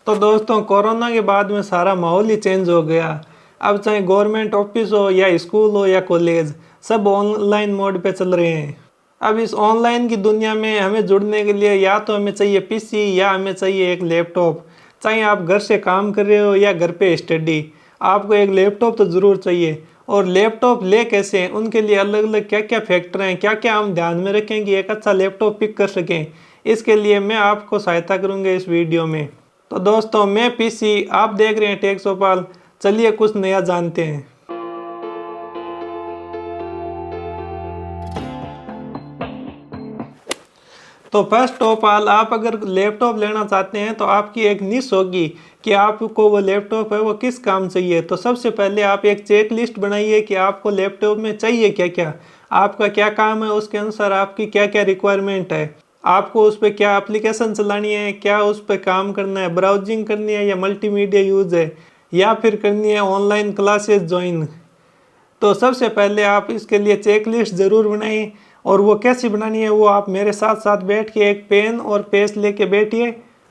तो दोस्तों कोरोना के बाद में सारा माहौल ही चेंज हो गया। अब चाहे गवर्नमेंट ऑफिस हो या स्कूल हो या कॉलेज, सब ऑनलाइन मोड पे चल रहे हैं। अब इस ऑनलाइन की दुनिया में हमें जुड़ने के लिए या तो हमें चाहिए पीसी या हमें चाहिए एक लैपटॉप। चाहे आप घर से काम कर रहे हो या घर पे स्टडी, आपको एक लैपटॉप तो ज़रूर चाहिए। और लैपटॉप ले कैसे हैं, उनके लिए अलग अलग क्या क्या फैक्टर हैं, क्या क्या हम ध्यान में रखें कि एक अच्छा लैपटॉप पिक कर सकें, इसके लिए मैं आपको सहायता करूँगा इस वीडियो में। तो दोस्तों मैं पीसी, आप देख रहे हैं टेक सोपाल। चलिए कुछ नया जानते हैं। तो फर्स्ट ऑफ ऑल, आप अगर लैपटॉप लेना चाहते हैं तो आपकी एक निश होगी कि आपको वो लैपटॉप है वो किस काम चाहिए। तो सबसे पहले आप एक चेक लिस्ट बनाइए कि आपको लैपटॉप में चाहिए क्या क्या, आपका क्या काम है, उसके अनुसार आपकी क्या क्या रिक्वायरमेंट है, आपको उस पर क्या एप्लीकेशन चलानी है, क्या उस पर काम करना है, ब्राउजिंग करनी है या मल्टीमीडिया यूज़ है, या फिर करनी है ऑनलाइन क्लासेस ज्वाइन। तो सबसे पहले आप इसके लिए चेक लिस्ट ज़रूर बनाएं। और वो कैसी बनानी है वो आप मेरे साथ साथ बैठ के एक पेन और पेज लेके बैठिए।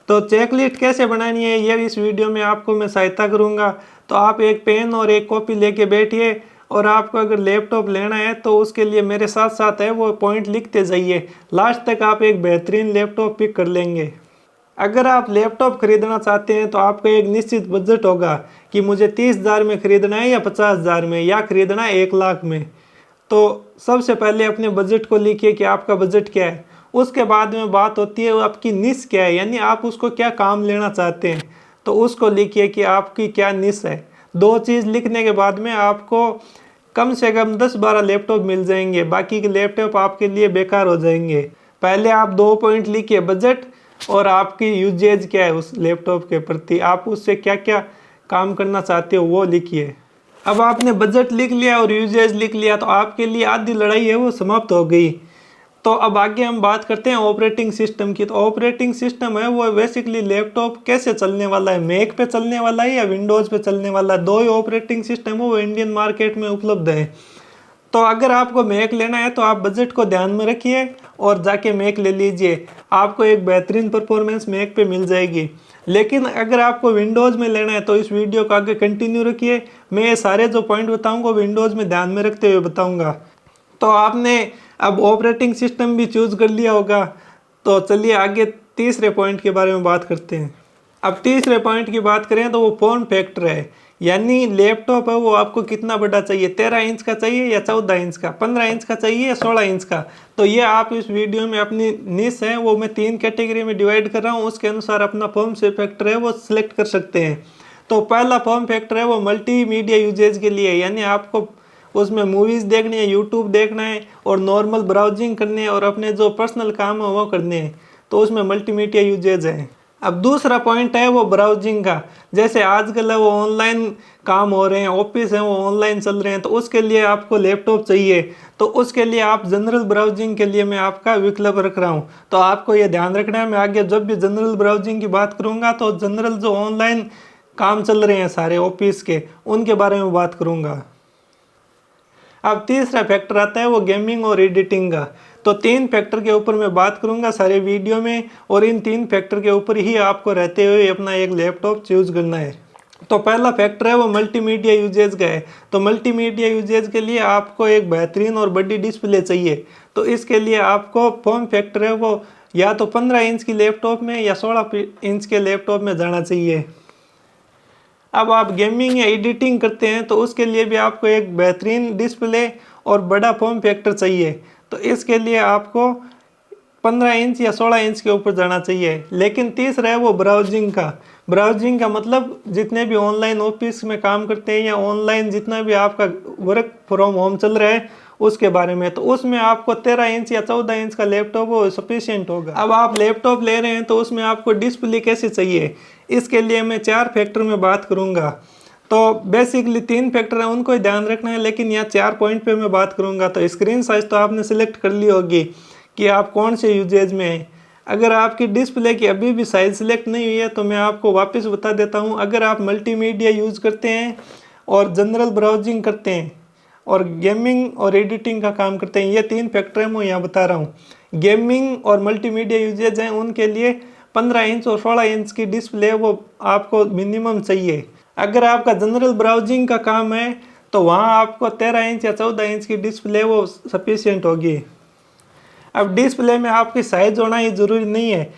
तो चेक लिस्ट कैसे बनानी है ये इस वीडियो में आपको मैं सहायता करूंगा। तो आप एक पेन और एक कॉपी लेके बैठिए, और आपको अगर लैपटॉप लेना है तो उसके लिए मेरे साथ साथ है वो पॉइंट लिखते जाइए। लास्ट तक आप एक बेहतरीन लैपटॉप पिक कर लेंगे। अगर आप लैपटॉप खरीदना चाहते हैं तो आपका एक निश्चित बजट होगा कि मुझे 30,000 में खरीदना है या 50,000 में या खरीदना है 1,00,000 में। तो सबसे पहले अपने बजट को लिखिए कि आपका बजट क्या है। उसके बाद में बात होती है आपकी निश क्या है, यानी आप उसको क्या काम लेना चाहते हैं। तो उसको लिखिए कि आपकी क्या निश है। दो चीज़ लिखने के बाद में आपको कम से कम 10-12 लैपटॉप मिल जाएंगे, बाकी के लैपटॉप आपके लिए बेकार हो जाएंगे। पहले आप 2 पॉइंट लिखिए, बजट और आपकी यूजेज क्या है उस लैपटॉप के प्रति, आप उससे क्या क्या काम करना चाहते हो वो लिखिए। अब आपने बजट लिख लिया और यूजेज लिख लिया तो आपके लिए आधी लड़ाई है वो समाप्त हो गई। तो अब आगे हम बात करते हैं ऑपरेटिंग सिस्टम की। तो ऑपरेटिंग सिस्टम है वो बेसिकली लैपटॉप कैसे चलने वाला है, मैक पे चलने वाला है या विंडोज़ पे चलने वाला है। दो ही ऑपरेटिंग सिस्टम है वो इंडियन मार्केट में उपलब्ध है। तो अगर आपको मैक लेना है तो आप बजट को ध्यान में रखिए और जाके मैक ले लीजिए, आपको एक बेहतरीन परफॉर्मेंस मैक पे मिल जाएगी। लेकिन अगर आपको विंडोज़ में लेना है तो इस वीडियो को आगे कंटिन्यू रखिए। मैं ये सारे जो पॉइंट बताऊंगा विंडोज़ में ध्यान में रखते हुए बताऊंगा। तो आपने अब ऑपरेटिंग सिस्टम भी चूज़ कर लिया होगा। तो चलिए आगे तीसरे पॉइंट के बारे में बात करते हैं। अब तीसरे पॉइंट की बात करें तो वो फॉर्म फैक्टर है, यानी लैपटॉप है वो आपको कितना बड़ा चाहिए, 13 इंच का चाहिए या 14 इंच का, 15 इंच का चाहिए या 16 इंच का। तो ये आप इस वीडियो में अपनी निश है वो मैं 3 कैटेगरी में डिवाइड कर रहा हूँ, उसके अनुसार अपना फॉर्म से फैक्टर है वो सिलेक्ट कर सकते हैं। तो पहला फॉर्म फैक्टर है वो मल्टीमीडिया यूजेज के लिए, यानी आपको उसमें मूवीज़ देखनी है, यूट्यूब देखना है और नॉर्मल ब्राउजिंग करनी है और अपने जो पर्सनल काम है वो करने हैं। तो उसमें मल्टीमीडिया यूजेज है। अब दूसरा पॉइंट है वो ब्राउजिंग का, जैसे आजकल है वो ऑनलाइन काम हो रहे हैं, ऑफिस है वो ऑनलाइन चल रहे हैं, तो उसके लिए आपको लैपटॉप चाहिए। तो उसके लिए आप जनरल ब्राउजिंग के लिए मैं आपका विकल्प रख रहा हूँ। तो आपको ये ध्यान रखना है, मैं आगे जब भी जनरल ब्राउजिंग की बात करूँगा तो जनरल जो ऑनलाइन काम चल रहे हैं सारे ऑफिस के, उनके बारे में बात करूँगा। अब तीसरा फैक्टर आता है वो गेमिंग और एडिटिंग का। तो 3 फैक्टर के ऊपर मैं बात करूंगा सारे वीडियो में, और इन 3 फैक्टर के ऊपर ही आपको रहते हुए अपना एक लैपटॉप चूज़ करना है। तो पहला फैक्टर है वो मल्टीमीडिया यूजेज का है। तो मल्टीमीडिया यूजेज के लिए आपको एक बेहतरीन और बड़ी डिस्प्ले चाहिए। तो इसके लिए आपको फॉर्म फैक्टर है वो या तो 15 इंच की लैपटॉप में या 16 इंच के लैपटॉप में जाना चाहिए। अब आप गेमिंग या एडिटिंग करते हैं तो उसके लिए भी आपको एक बेहतरीन डिस्प्ले और बड़ा फॉर्म फैक्टर चाहिए। तो इसके लिए आपको 15 इंच या 16 इंच के ऊपर जाना चाहिए। लेकिन तीसरा है वो ब्राउजिंग का। ब्राउजिंग का मतलब जितने भी ऑनलाइन ऑफिस में काम करते हैं या ऑनलाइन जितना भी आपका वर्क फ्रॉम होम चल रहा है उसके बारे में, तो उसमें आपको 13 इंच या 14 इंच का लैपटॉप वो सफिशियंट होगा। अब आप लैपटॉप ले रहे हैं तो उसमें आपको डिस्प्ले कैसे चाहिए, इसके लिए मैं 4 फैक्टर में बात करूँगा। तो बेसिकली 3 फैक्टर है उनको ही ध्यान रखना है, लेकिन यहाँ 4 पॉइंट पे मैं बात करूँगा। तो स्क्रीन साइज तो आपने सिलेक्ट कर ली होगी कि आप कौन से यूजेज में हैं। अगर आपकी डिस्प्ले की अभी भी साइज सिलेक्ट नहीं हुई है तो मैं आपको वापस बता देता हूँ। अगर आप मल्टीमीडिया यूज़ करते हैं और जनरल ब्राउजिंग करते हैं और गेमिंग और एडिटिंग का काम करते हैं, ये 3 फैक्टर मैं यहाँ बता रहा हूँ। गेमिंग और मल्टीमीडिया यूजेज हैं उनके लिए 15 इंच और 16 इंच की डिस्प्ले वो आपको मिनिमम चाहिए। अगर आपका जनरल ब्राउजिंग का काम है तो वहाँ आपको 13 इंच या 14 इंच की डिस्प्ले वो सफिशिएंट होगी। अब डिस्प्ले में आपकी साइज होना ही ज़रूरी नहीं है,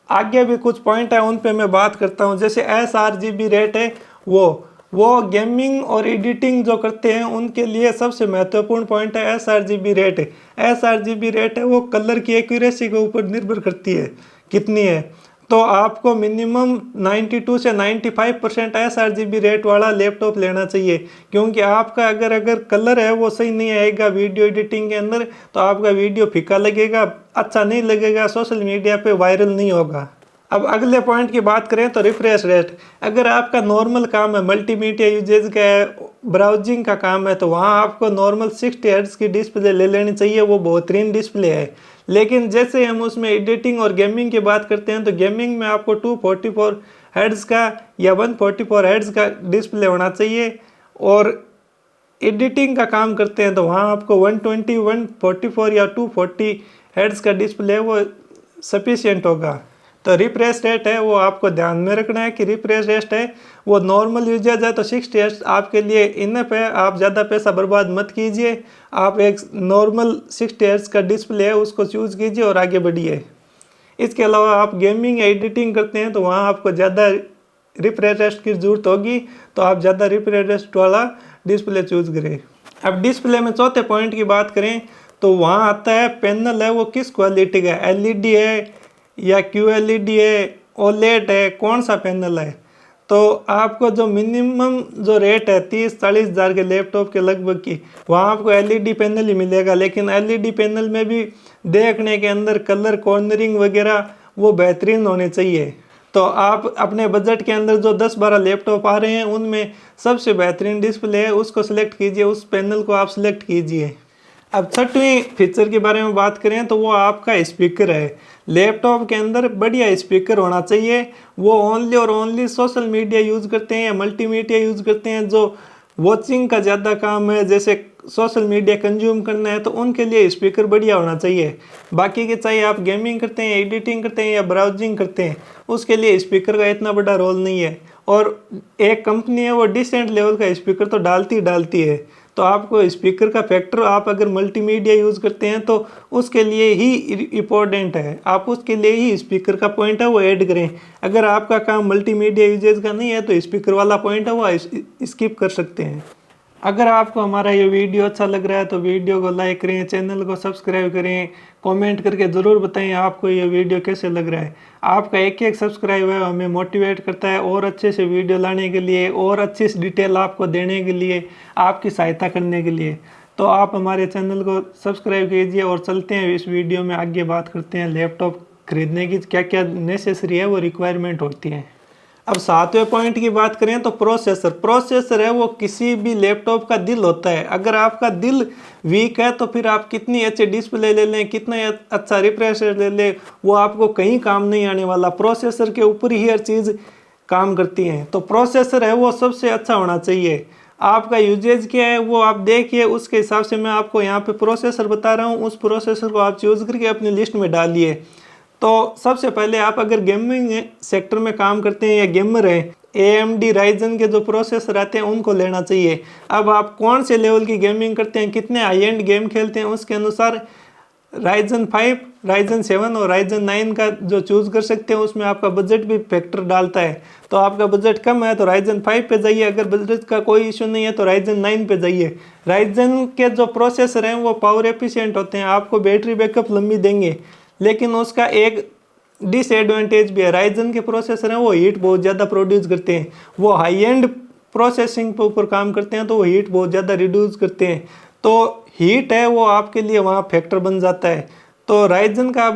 आगे भी कुछ पॉइंट है उन पे मैं बात करता हूँ। जैसे sRGB रेट है वो गेमिंग और एडिटिंग जो करते हैं उनके लिए सबसे महत्वपूर्ण पॉइंट है sRGB रेट। sRGB रेट है वो कलर की एक्यूरेसी के ऊपर निर्भर करती है कितनी है। तो आपको मिनिमम 92 से 95% sRGB रेट वाला लैपटॉप लेना चाहिए, क्योंकि आपका अगर कलर है वो सही नहीं आएगा वीडियो एडिटिंग के अंदर तो आपका वीडियो फीका लगेगा, अच्छा नहीं लगेगा, सोशल मीडिया पे वायरल नहीं होगा। अब अगले पॉइंट की बात करें तो रिफ्रेश रेट। अगर आपका नॉर्मल काम है, मल्टीमीडिया यूजेज का है, ब्राउजिंग का काम है, तो वहाँ आपको नॉर्मल 60 हर्ट्ज की डिस्प्ले ले लेनी चाहिए, वो बेहतरीन डिस्प्ले है। लेकिन जैसे हम उसमें एडिटिंग और गेमिंग की बात करते हैं तो गेमिंग में आपको 244 हर्ट्ज का या 144 हर्ट्ज का डिस्प्ले होना चाहिए, और एडिटिंग का काम करते हैं तो वहाँ आपको 120, 144 या 240 हर्ट्ज का डिस्प्ले वो सफिशिएंट होगा। तो रिफ्रेश रेट है वो आपको ध्यान में रखना है कि रिफ्रेश रेट है वो नॉर्मल यूजेज है तो 60 हर्ट्ज आपके लिए इनफ है, आप ज़्यादा पैसा बर्बाद मत कीजिए, आप एक नॉर्मल 60 हर्ट्ज का डिस्प्ले है उसको चूज़ कीजिए और आगे बढ़िए। इसके अलावा आप गेमिंग या एडिटिंग करते हैं तो वहाँ आपको ज़्यादा रिफ्रेश रेट की ज़रूरत होगी, तो आप ज़्यादा रिफ्रेश रेट वाला डिस्प्ले चूज़ करें। अब डिस्प्ले में चौथे पॉइंट की बात करें तो वहाँ आता है पैनल है वो किस क्वालिटी का है, LED है या QLED है, OLED है, कौन सा पैनल है। तो आपको जो मिनिमम जो रेट है 30-40 हज़ार के लैपटॉप के लगभग की, वहाँ आपको LED पैनल ही मिलेगा। लेकिन LED पैनल में भी देखने के अंदर कलर कॉर्नरिंग वगैरह वो बेहतरीन होने चाहिए। तो आप अपने बजट के अंदर जो 10-12 लैपटॉप आ रहे हैं उनमें सबसे बेहतरीन डिस्प्ले है उसको सिलेक्ट कीजिए, उस पैनल को आप सिलेक्ट कीजिए। अब छठवीं फीचर के बारे में बात करें तो वो आपका स्पीकर है। लैपटॉप के अंदर बढ़िया स्पीकर होना चाहिए, वो ओनली और ओनली सोशल मीडिया यूज़ करते हैं या मल्टीमीडिया यूज़ करते हैं, जो वॉचिंग का ज़्यादा काम है, जैसे सोशल मीडिया कंज्यूम करना है, तो उनके लिए स्पीकर बढ़िया होना चाहिए। बाकी के चाहे आप गेमिंग करते हैं, एडिटिंग करते हैं या ब्राउजिंग करते हैं, उसके लिए स्पीकर का इतना बड़ा रोल नहीं है। और एक कंपनी है वो डिसेंट लेवल का स्पीकर तो डालती है, तो आपको स्पीकर का फैक्टर आप अगर मल्टीमीडिया यूज़ करते हैं तो उसके लिए ही इम्पोर्टेंट है, आप उसके लिए ही स्पीकर का पॉइंट है वो ऐड करें। अगर आपका काम मल्टीमीडिया यूजेज का नहीं है तो स्पीकर वाला पॉइंट है वो स्किप कर सकते हैं। अगर आपको हमारा ये वीडियो अच्छा लग रहा है तो वीडियो को लाइक करें, चैनल को सब्सक्राइब करें, कमेंट करके ज़रूर बताएं आपको ये वीडियो कैसे लग रहा है। आपका एक सब्सक्राइब है हमें मोटिवेट करता है और अच्छे से वीडियो लाने के लिए और अच्छी डिटेल आपको देने के लिए, आपकी सहायता करने के लिए। तो आप हमारे चैनल को सब्सक्राइब कीजिए और चलते हैं इस वीडियो में आगे बात करते हैं लैपटॉप खरीदने की क्या क्या नेसेसरी है वो रिक्वायरमेंट होती है। अब 7वें पॉइंट की बात करें तो प्रोसेसर है वो किसी भी लैपटॉप का दिल होता है। अगर आपका दिल वीक है तो फिर आप कितनी अच्छी डिस्प्ले ले लें, कितना अच्छा रिफ्रेश रेट ले लें, वो आपको कहीं काम नहीं आने वाला। प्रोसेसर के ऊपर ही हर चीज़ काम करती है, तो प्रोसेसर है वो सबसे अच्छा होना चाहिए। आपका यूजेज क्या है वो आप देखिए, उसके हिसाब से मैं आपको यहाँ पे प्रोसेसर बता रहा हूँ, उस प्रोसेसर को आप चूज़ करके अपनी लिस्ट में डालिए। तो सबसे पहले आप अगर गेमिंग सेक्टर में काम करते हैं या गेमर हैं, AMD राइजन के जो प्रोसेसर आते हैं उनको लेना चाहिए। अब आप कौन से लेवल की गेमिंग करते हैं, कितने हाई एंड गेम खेलते हैं, उसके अनुसार राइजन 5, राइजन 7 और राइजन 9 का जो चूज़ कर सकते हैं। उसमें आपका बजट भी फैक्टर डालता है, तो आपका बजट कम है तो राइजन 5 पे जाइए, अगर बजट का कोई इशू नहीं है तो राइजन 9 पे जाइए। राइजन के जो प्रोसेसर हैं वो पावर एफिशिएंट होते हैं, आपको बैटरी बैकअप लंबी देंगे, लेकिन उसका एक डिसएडवांटेज भी है। राइजन के प्रोसेसर हैं वो हीट बहुत ज़्यादा प्रोड्यूस करते हैं, वो हाई एंड प्रोसेसिंग के ऊपर काम करते हैं तो वो हीट बहुत ज़्यादा रिड्यूस करते हैं, तो हीट है वो आपके लिए वहाँ फैक्टर बन जाता है। तो राइजन का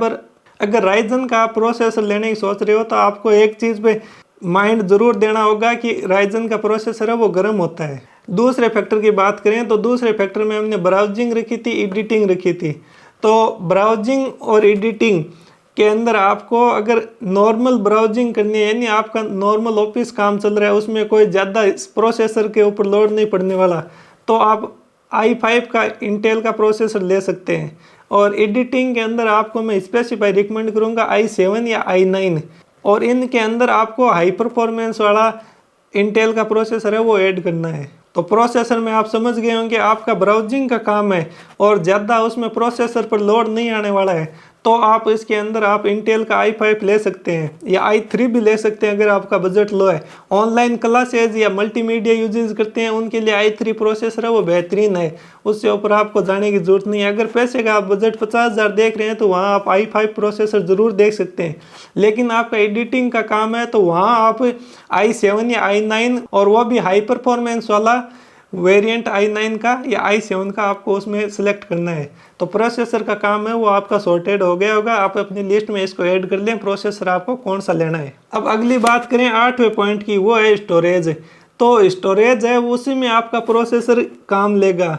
अगर राइजन का आप प्रोसेसर लेने की सोच रहे हो तो आपको एक चीज़ पे माइंड ज़रूर देना होगा कि राइजन का प्रोसेसर है वो गर्म होता है। दूसरे फैक्टर की बात करें तो दूसरे फैक्टर में हमने ब्राउजिंग रखी थी, एडिटिंग रखी थी। तो ब्राउजिंग और एडिटिंग के अंदर आपको अगर नॉर्मल ब्राउजिंग करनी है, यानी आपका नॉर्मल ऑफिस काम चल रहा है, उसमें कोई ज़्यादा प्रोसेसर के ऊपर लोड नहीं पड़ने वाला, तो आप i5 का इंटेल का प्रोसेसर ले सकते हैं। और एडिटिंग के अंदर आपको मैं स्पेसिफाई रिकमेंड करूँगा i7 या i9, और इनके अंदर आपको हाई परफॉर्मेंस वाला इंटेल का प्रोसेसर है वो ऐड करना है। तो प्रोसेसर में आप समझ गए होंगे आपका ब्राउजिंग का काम है और ज़्यादा उसमें प्रोसेसर पर लोड नहीं आने वाला है, तो आप इसके अंदर आप इंटेल का i5 ले सकते हैं या i3 भी ले सकते हैं अगर आपका बजट लो है। ऑनलाइन क्लासेज या मल्टीमीडिया यूजेस करते हैं उनके लिए i3 प्रोसेसर है वो बेहतरीन है, उससे ऊपर आपको जाने की ज़रूरत नहीं है। अगर पैसे का आप बजट 50,000 देख रहे हैं तो वहाँ आप i5 प्रोसेसर ज़रूर देख सकते हैं, लेकिन आपका एडिटिंग का काम है तो वहाँ आप i7 या i9 और वो भी हाई परफॉर्मेंस वाला वेरिएंट i9 का या i7 का आपको उसमें सिलेक्ट करना है। तो प्रोसेसर का काम है वो आपका सॉर्टेड हो गया होगा, आप अपनी लिस्ट में इसको ऐड कर लें प्रोसेसर आपको कौन सा लेना है। अब अगली बात करें 8वें पॉइंट की, वो है स्टोरेज। तो स्टोरेज है उसी में आपका प्रोसेसर काम लेगा,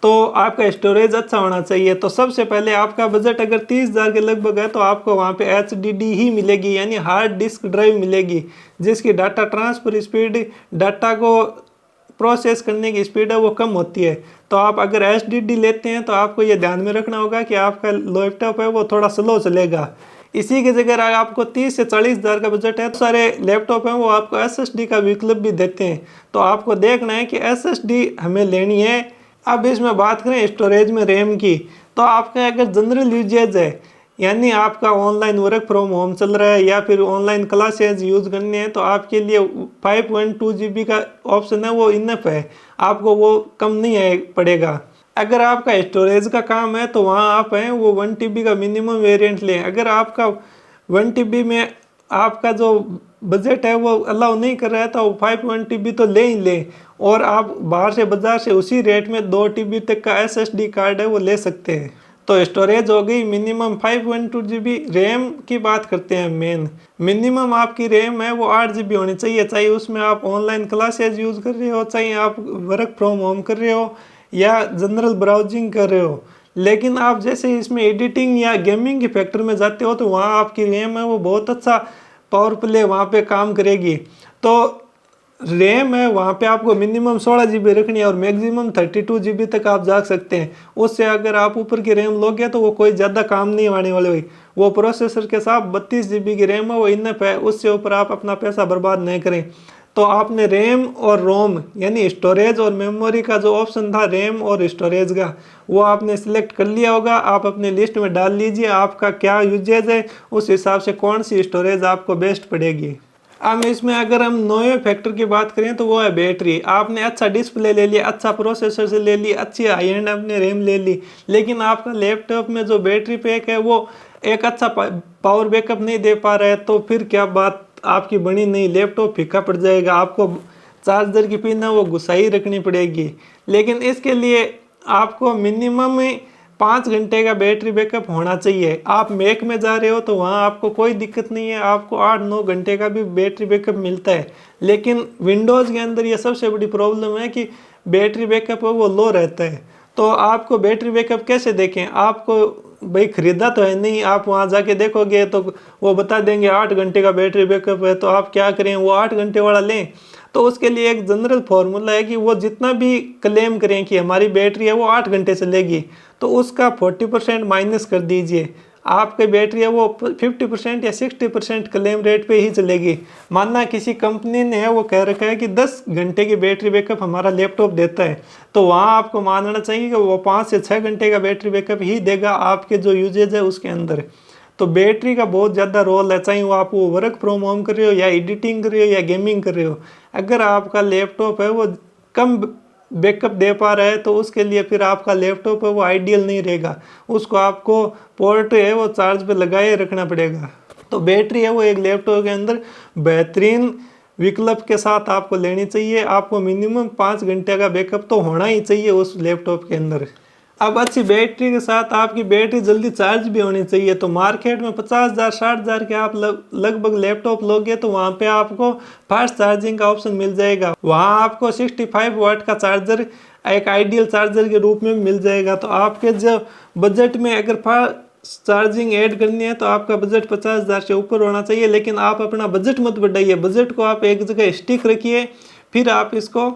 तो आपका स्टोरेज अच्छा होना चाहिए। तो सबसे पहले आपका बजट अगर 30,000 के लगभग है तो आपको वहाँ पे HDD ही मिलेगी, यानी हार्ड डिस्क ड्राइव मिलेगी, जिसकी डाटा ट्रांसफ़र स्पीड, डाटा को प्रोसेस करने की स्पीड है वो कम होती है। तो आप अगर HDD लेते हैं तो आपको ये ध्यान में रखना होगा कि आपका लैपटॉप है वो थोड़ा स्लो चलेगा। इसी की जगह अगर आपको 30 से 40,000 का बजट है तो सारे लैपटॉप हैं वो आपको SSD का विकल्प भी देते हैं, तो आपको देखना है कि SSD हमें लेनी है। अब इसमें बात करें स्टोरेज में रैम की, तो आपका अगर जनरल यूजेज है यानी आपका ऑनलाइन वर्क फ्रॉम होम चल रहा है या फिर ऑनलाइन क्लासेज यूज़ करनी है तो आपके लिए 5.2 GB का ऑप्शन है वो इनफ है, आपको वो कम नहीं है पड़ेगा। अगर आपका स्टोरेज का काम है तो वहाँ आप हैं वो 1 TB का मिनिमम वेरिएंट लें। अगर आपका 1 TB में आपका जो बजट है वो अलाउ नहीं कर रहा है तो 5.1 TB तो ले ही लें, और आप बाहर से बाजार से उसी रेट में 2 TB तक का SSD कार्ड है वो ले सकते हैं। तो स्टोरेज हो गई मिनिमम 5.2 GB। रैम की बात करते हैं, मेन मिनिमम आपकी रैम है वो 8 GB होनी चाहिए, चाहे उसमें आप ऑनलाइन क्लासेज यूज़ कर रहे हो, चाहे आप वर्क फ्रॉम होम कर रहे हो या जनरल ब्राउजिंग कर रहे हो। लेकिन आप जैसे इसमें एडिटिंग या गेमिंग के फैक्टर में जाते हो तो वहाँ आपकी रैम है वो बहुत अच्छा पावर प्ले वहाँ पे काम करेगी। तो रैम है वहाँ पे आपको मिनिमम 16 GB रखनी है और मैक्सिमम 32 GB तक आप जा सकते हैं। उससे अगर आप ऊपर की रैम लोगे तो वो कोई ज़्यादा काम नहीं आने वाले हुई। वो प्रोसेसर के साथ 32 GB की रैम है वो इनफ है, उससे ऊपर आप अपना पैसा बर्बाद नहीं करें। तो आपने रैम और रोम यानी स्टोरेज और मेमोरी का जो ऑप्शन था रैम और स्टोरेज का वो आपने सिलेक्ट कर लिया होगा। आप अपने लिस्ट में डाल लीजिए आपका क्या यूजेज है, उस हिसाब से कौन सी स्टोरेज आपको बेस्ट पड़ेगी। अब इसमें अगर हम 9वें फैक्टर की बात करें तो वो है बैटरी। आपने अच्छा डिस्प्ले ले लिया, अच्छा प्रोसेसर से ले ली, अच्छी हाई एंड आपने रैम ले ली, लेकिन आपका लैपटॉप में जो बैटरी पैक है वो एक अच्छा पावर बैकअप नहीं दे पा रहा है, तो फिर क्या बात आपकी बनी नहीं, लैपटॉप फीका पड़ जाएगा। आपको चार्जर की पिन है वो घुसाई रखनी पड़ेगी। लेकिन इसके लिए आपको मिनिमम 5 घंटे का बैटरी बैकअप होना चाहिए। आप मैक में जा रहे हो तो वहाँ आपको कोई दिक्कत नहीं है, आपको 8-9 घंटे का भी बैटरी बैकअप मिलता है। लेकिन विंडोज़ के अंदर ये सबसे बड़ी प्रॉब्लम है कि बैटरी बैकअप है वो लो रहता है। तो आपको बैटरी बैकअप कैसे देखें, आपको भाई ख़रीदा तो है नहीं, आप वहाँ जाके देखोगे तो वो बता देंगे 8 घंटे का बैटरी बैकअप है, तो आप क्या करें वो 8 घंटे वाला लें। तो उसके लिए एक जनरल फार्मूला है कि वो जितना भी क्लेम करें कि हमारी बैटरी है वो 8 घंटे चलेगी, तो उसका 40% माइनस कर दीजिए। आपकी बैटरी है वो 50% या 60% क्लेम रेट पे ही चलेगी। मानना किसी कंपनी ने है वो कह रखा है कि 10 घंटे की बैटरी बैकअप हमारा लैपटॉप देता है, तो वहाँ आपको मानना चाहिए कि वो 5 से 6 घंटे का बैटरी बैकअप ही देगा आपके जो यूजेज है उसके अंदर। तो बैटरी का बहुत ज़्यादा रोल है, चाहे वो आप वो वर्क फ्रॉम होम कर रहे हो या एडिटिंग कर रहे हो या गेमिंग कर रहे हो। अगर आपका लैपटॉप है वो कम बैकअप दे पा रहा है तो उसके लिए फिर आपका लैपटॉप है वो आइडियल नहीं रहेगा, उसको आपको पोर्ट है वो चार्ज पे लगाए रखना पड़ेगा। तो बैटरी है वो एक लैपटॉप के अंदर बेहतरीन विकल्प के साथ आपको लेनी चाहिए। आपको मिनिमम 5 घंटे का बैकअप तो होना ही चाहिए उस लैपटॉप के अंदर। अब अच्छी बैटरी के साथ आपकी बैटरी जल्दी चार्ज भी होनी चाहिए। तो मार्केट में 50,000 60,000 के आप लगभग लैपटॉप लोगे तो वहाँ पे आपको फास्ट चार्जिंग का ऑप्शन मिल जाएगा। वहाँ आपको 65 वाट का चार्जर एक आइडियल चार्जर के रूप में मिल जाएगा। तो आपके जो बजट में अगर फास्ट चार्जिंग ऐड करनी है तो आपका बजट 50,000 से ऊपर होना चाहिए। लेकिन आप अपना बजट मत बढ़ाइए, बजट को आप एक जगह स्टिक रखिए, फिर आप इसको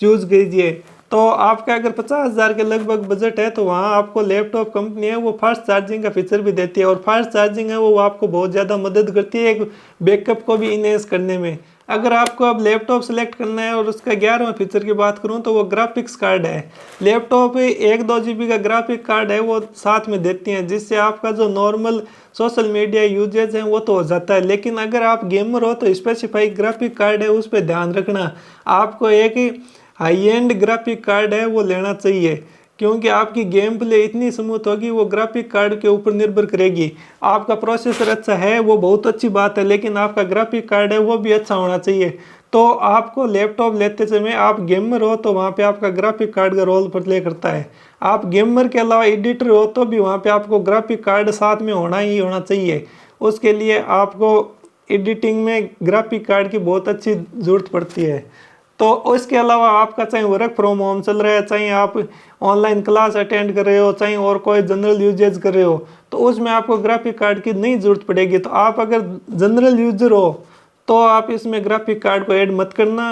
यूज़ कीजिए। तो आपका अगर 50,000 के लगभग बजट है तो वहाँ आपको लैपटॉप कंपनी है वो फास्ट चार्जिंग का फीचर भी देती है, और फास्ट चार्जिंग है वो आपको बहुत ज़्यादा मदद करती है एक बैकअप को भी इनहेंस करने में। अगर आपको अब लैपटॉप सेलेक्ट करना है और उसका 11वां फीचर की बात करूं तो वो ग्राफिक्स कार्ड है। लैपटॉप 1-2 GB का ग्राफिक कार्ड है वो साथ में देती हैं, जिससे आपका जो नॉर्मल सोशल मीडिया यूजेज हैं वो तो हो जाता है, लेकिन अगर आप गेमर हो तो स्पेसिफाई ग्राफिक कार्ड है उस पर ध्यान रखना। आपको एक हाई एंड ग्राफिक कार्ड है वो लेना चाहिए, क्योंकि आपकी गेम प्ले इतनी स्मूथ होगी वो ग्राफिक कार्ड के ऊपर निर्भर करेगी। आपका प्रोसेसर अच्छा है वो बहुत अच्छी बात है, लेकिन आपका ग्राफिक कार्ड है वो भी अच्छा होना चाहिए। तो आपको लैपटॉप लेते समय, आप गेमर हो तो वहाँ पे आपका ग्राफिक कार्ड का रोल प्ले करता है। आप गेमर के अलावा एडिटर हो तो भी वहाँ पे आपको ग्राफिक कार्ड साथ में होना ही होना चाहिए। उसके लिए आपको एडिटिंग में ग्राफिक कार्ड की बहुत अच्छी ज़रूरत पड़ती है। तो उसके अलावा आपका चाहे वर्क फ्रॉम होम चल रहा है, चाहे आप ऑनलाइन क्लास अटेंड कर रहे हो, चाहे और कोई जनरल यूजेज कर रहे हो, तो उसमें आपको ग्राफिक कार्ड की नहीं ज़रूरत पड़ेगी। तो आप अगर जनरल यूजर हो तो आप इसमें ग्राफिक कार्ड को ऐड मत करना।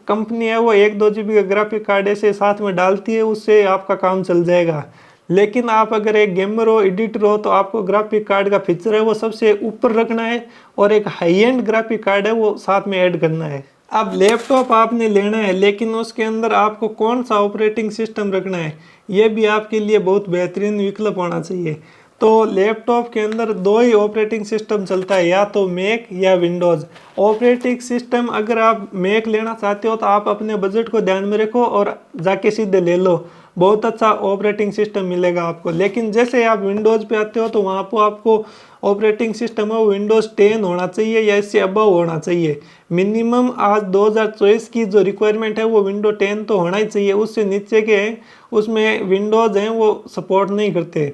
कंपनी है वो 1-2 GB का ग्राफिक कार्ड ऐसे साथ में डालती है, उससे आपका काम चल जाएगा। लेकिन आप अगर एक गेमर हो, एडिटर हो, तो आपको ग्राफिक कार्ड का फीचर है वो सबसे ऊपर रखना है, और एक हाई एंड ग्राफिक कार्ड है वो साथ में ऐड करना है। अब लैपटॉप आपने लेना है, लेकिन उसके अंदर आपको कौन सा ऑपरेटिंग सिस्टम रखना है ये भी आपके लिए बहुत बेहतरीन विकल्प होना चाहिए। तो लैपटॉप के अंदर 2 ही ऑपरेटिंग सिस्टम चलता है, या तो मैक या विंडोज़। ऑपरेटिंग सिस्टम अगर आप मैक लेना चाहते हो तो आप अपने बजट को ध्यान में रखो और जाके सीधे ले लो, बहुत अच्छा ऑपरेटिंग सिस्टम मिलेगा आपको। लेकिन जैसे आप विंडोज़ पे आते हो तो वहाँ पर आपको ऑपरेटिंग सिस्टम है वो विंडोज़ 10 होना चाहिए या इससे अबव होना चाहिए। मिनिमम आज 2024 की जो रिक्वायरमेंट है वो विंडो 10 तो होना ही चाहिए, उससे नीचे के हैं उसमें विंडोज़ हैं वो सपोर्ट नहीं करते।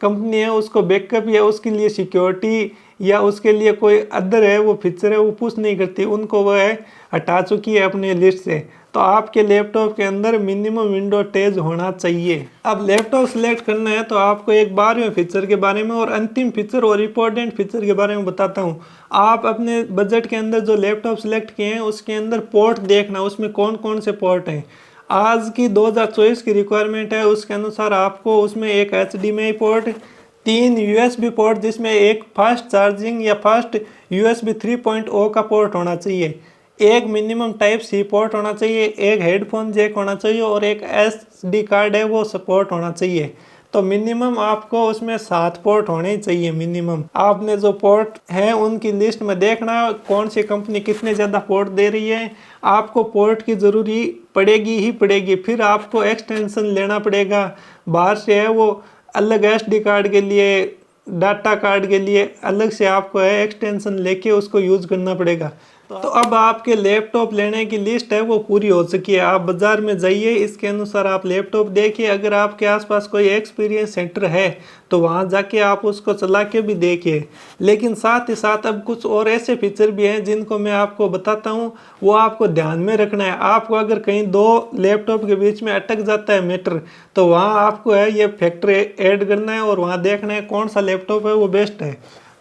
कंपनी है उसको बैकअप या उसके लिए सिक्योरिटी या उसके लिए कोई अदर है वो फीचर है वो पुश नहीं करती, उनको वो है हटा चुकी है अपने लिस्ट से। तो आपके लैपटॉप के अंदर मिनिमम विंडो 10 होना चाहिए। अब लैपटॉप सेलेक्ट करना है तो आपको एक 12वें फीचर के बारे में और अंतिम फीचर और इम्पोर्टेंट फीचर के बारे में बताता हूँ। आप अपने बजट के अंदर जो लैपटॉप सेलेक्ट किए हैं उसके अंदर पोर्ट देखना, उसमें कौन कौन से पोर्ट हैं। आज की 2024 की रिक्वायरमेंट है उसके अनुसार आपको उसमें एक HDMI पोर्ट, 3 USB पोर्ट जिसमें एक फास्ट चार्जिंग या फास्ट USB 3.0 का पोर्ट होना चाहिए, एक मिनिमम टाइप सी पोर्ट होना चाहिए, एक हेडफोन जैक होना चाहिए और एक SD कार्ड है वो सपोर्ट होना चाहिए। तो मिनिमम आपको उसमें 7 पोर्ट होने ही चाहिए मिनिमम। आपने जो पोर्ट है उनकी लिस्ट में देखना कौन सी कंपनी कितने ज़्यादा पोर्ट दे रही है। आपको पोर्ट की ज़रूरी पड़ेगी ही पड़ेगी, फिर आपको एक्सटेंशन लेना पड़ेगा बाहर से है वो अलग, SD कार्ड के लिए, डाटा कार्ड के लिए अलग से आपको है एक्सटेंशन लेके उसको यूज़ करना पड़ेगा। तो अब आपके लैपटॉप लेने की लिस्ट है वो पूरी हो चुकी है। आप बाज़ार में जाइए, इसके अनुसार आप लैपटॉप देखिए। अगर आपके आसपास कोई एक्सपीरियंस सेंटर है तो वहाँ जाके आप उसको चला के भी देखिए। लेकिन साथ ही साथ अब कुछ और ऐसे फीचर भी हैं जिनको मैं आपको बताता हूँ, वो आपको ध्यान में रखना है। आपको अगर कहीं 2 लैपटॉप के बीच में अटक जाता है मैटर, तो वहाँ आपको है ये फैक्टर ऐड करना है और वहाँ देखना है कौन सा लैपटॉप है वो बेस्ट है।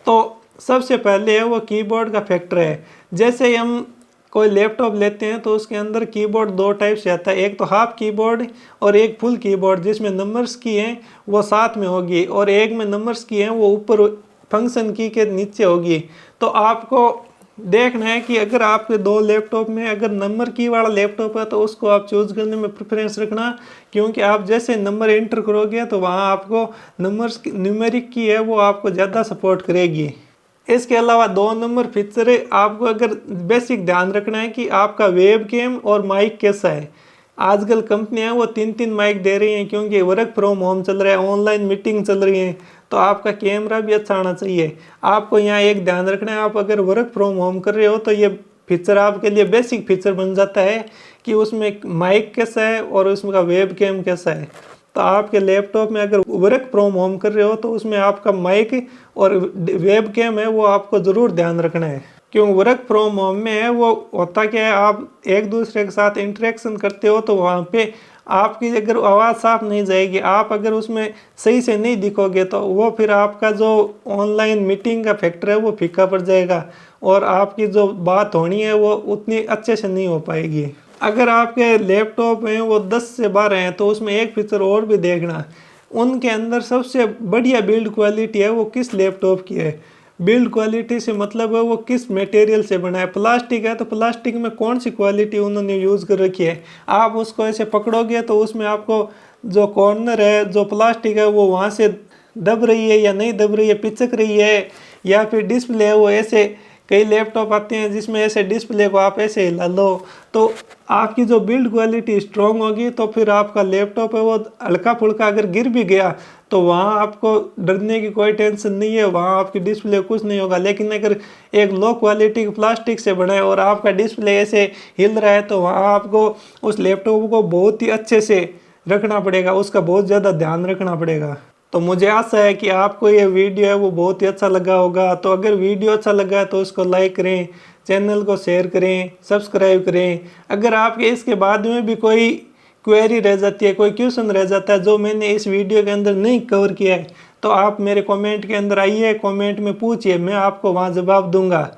तो सबसे पहले है वो कीबोर्ड का फैक्टर है। जैसे हम कोई लैपटॉप लेते हैं तो उसके अंदर कीबोर्ड 2 टाइप से आता है, एक तो हाफ कीबोर्ड और एक फुल कीबोर्ड जिसमें नंबर्स की हैं वो साथ में होगी, और एक में नंबर्स की हैं वो ऊपर फंक्शन की के नीचे होगी। तो आपको देखना है कि अगर आपके 2 लैपटॉप में अगर नंबर की वाला लैपटॉप है तो उसको आप चूज़ करने में प्रेफरेंस रखना, क्योंकि आप जैसे नंबर एंटर करोगे तो वहाँ आपको नंबर्स न्यूमेरिक की है वो आपको ज़्यादा सपोर्ट करेगी। इसके अलावा 2 नंबर फीचर है, आपको अगर बेसिक ध्यान रखना है कि आपका वेब कैम और माइक कैसा है। आजकल कंपनियां वो 3-3 माइक दे रही हैं, क्योंकि वर्क फ्रॉम होम चल रहा है, ऑनलाइन मीटिंग चल रही है, तो आपका कैमरा भी अच्छा आना चाहिए। आपको यहाँ एक ध्यान रखना है, आप अगर वर्क फ्रॉम होम कर रहे हो तो ये फीचर आपके लिए बेसिक फीचर बन जाता है कि उसमें माइक कैसा है और उसका वेब कैम कैसा है। तो आपके लैपटॉप में अगर वर्क फ्रॉम होम कर रहे हो तो उसमें आपका माइक और वेब कैम है वो आपको ज़रूर ध्यान रखना है। क्यों वर्क फ्रॉम होम में है वो होता क्या है, आप एक दूसरे के साथ इंटरेक्शन करते हो तो वहाँ पे आपकी अगर आवाज़ साफ नहीं जाएगी, आप अगर उसमें सही से नहीं दिखोगे तो वो फिर आपका जो ऑनलाइन मीटिंग का फैक्टर है वो फीका पड़ जाएगा और आपकी जो बात होनी है वो उतनी अच्छे से नहीं हो पाएगी। अगर आपके लैपटॉप हैं वो 10 से 12 हैं तो उसमें एक फीचर और भी देखना, उनके अंदर सबसे बढ़िया बिल्ड क्वालिटी है वो किस लैपटॉप की है। बिल्ड क्वालिटी से मतलब है वो किस मटेरियल से बना है। प्लास्टिक है तो प्लास्टिक में कौन सी क्वालिटी उन्होंने यूज़ कर रखी है। आप उसको ऐसे पकड़ोगे तो उसमें आपको जो कॉर्नर है जो प्लास्टिक है वो वहाँ से दब रही है या नहीं दब रही है, पिचक रही है, या फिर डिस्प्ले है वो ऐसे, कई लैपटॉप आते हैं जिसमें ऐसे डिस्प्ले को आप ऐसे हिला लो तो आपकी जो बिल्ड क्वालिटी स्ट्रांग होगी तो फिर आपका लैपटॉप है वो हल्का फुल्का अगर गिर भी गया तो वहाँ आपको डरने की कोई टेंशन नहीं है, वहाँ आपकी डिस्प्ले कुछ नहीं होगा। लेकिन अगर एक लो क्वालिटी के प्लास्टिक से बना है और आपका डिस्प्ले ऐसे हिल रहा है तो वहाँ आपको उस लैपटॉप को बहुत ही अच्छे से रखना पड़ेगा, उसका बहुत ज़्यादा ध्यान रखना पड़ेगा। तो मुझे आशा है कि आपको ये वीडियो है वो बहुत ही अच्छा लगा होगा। तो अगर वीडियो अच्छा लगा तो उसको लाइक करें, चैनल को शेयर करें, सब्सक्राइब करें। अगर आपके इसके बाद में भी कोई क्वेरी रह जाती है, कोई क्वेश्चन रह जाता है जो मैंने इस वीडियो के अंदर नहीं कवर किया है तो आप मेरे कमेंट के अंदर आइए, कमेंट में पूछिए, मैं आपको वहाँ जवाब दूंगा।